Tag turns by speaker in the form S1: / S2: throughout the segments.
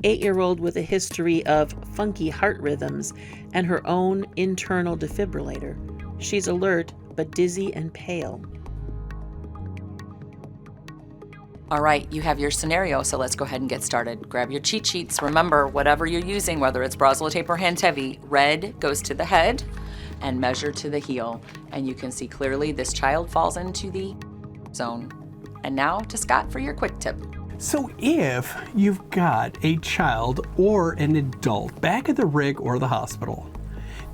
S1: 8-year-old with a history of funky heart rhythms and her own internal defibrillator. She's alert, but dizzy and pale.
S2: All right, you have your scenario, so let's go ahead and get started. Grab your cheat sheets. Remember, whatever you're using, whether it's Brasillo tape or hand heavy, red goes to the head and measure to the heel. And you can see clearly this child falls into the zone. And now to Scott for your quick tip.
S3: So if you've got a child or an adult back at the rig or the hospital,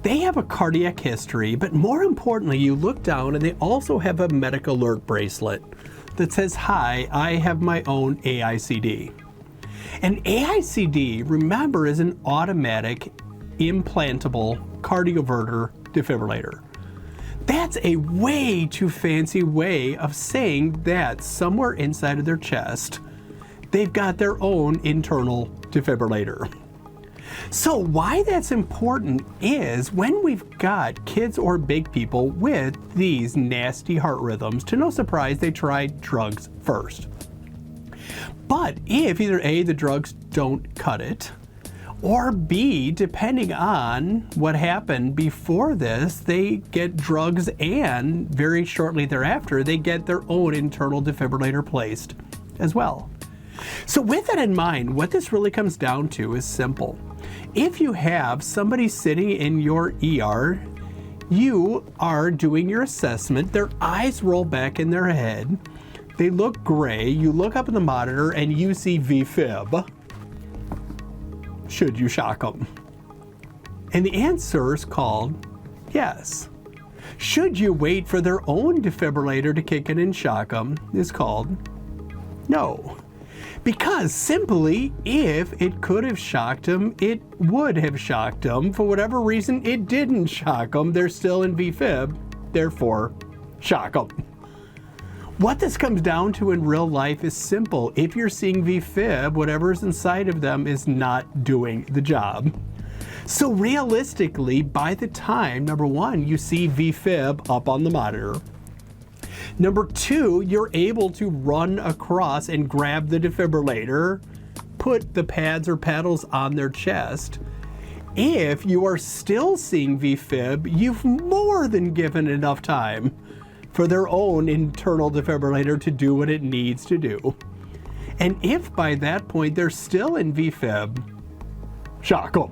S3: they have a cardiac history, but more importantly, you look down and they also have a medical alert bracelet that says, "Hi, I have my own AICD." An AICD, remember, is an automatic implantable cardioverter defibrillator. That's a way too fancy way of saying that somewhere inside of their chest, they've got their own internal defibrillator. So why that's important is when we've got kids or big people with these nasty heart rhythms, to no surprise, they try drugs first. But if either A, the drugs don't cut it, or B, depending on what happened before this, they get drugs and very shortly thereafter, they get their own internal defibrillator placed as well. So with that in mind, what this really comes down to is simple. If you have somebody sitting in your ER, you are doing your assessment, their eyes roll back in their head, they look gray, you look up at the monitor and you see VFib. Should you shock them? And the answer is called yes. Should you wait for their own defibrillator to kick in and shock them is called no. Because simply, if it could have shocked them, it would have shocked them. For whatever reason, it didn't shock them. They're still in VFib, therefore, shock them. What this comes down to in real life is simple. If you're seeing VFib, whatever's inside of them is not doing the job. So realistically, by the time, number one, you see VFib up on the monitor, number two, you're able to run across and grab the defibrillator, put the pads or paddles on their chest. If you are still seeing VFib, you've more than given enough time for their own internal defibrillator to do what it needs to do. And if by that point they're still in VFib, shock them.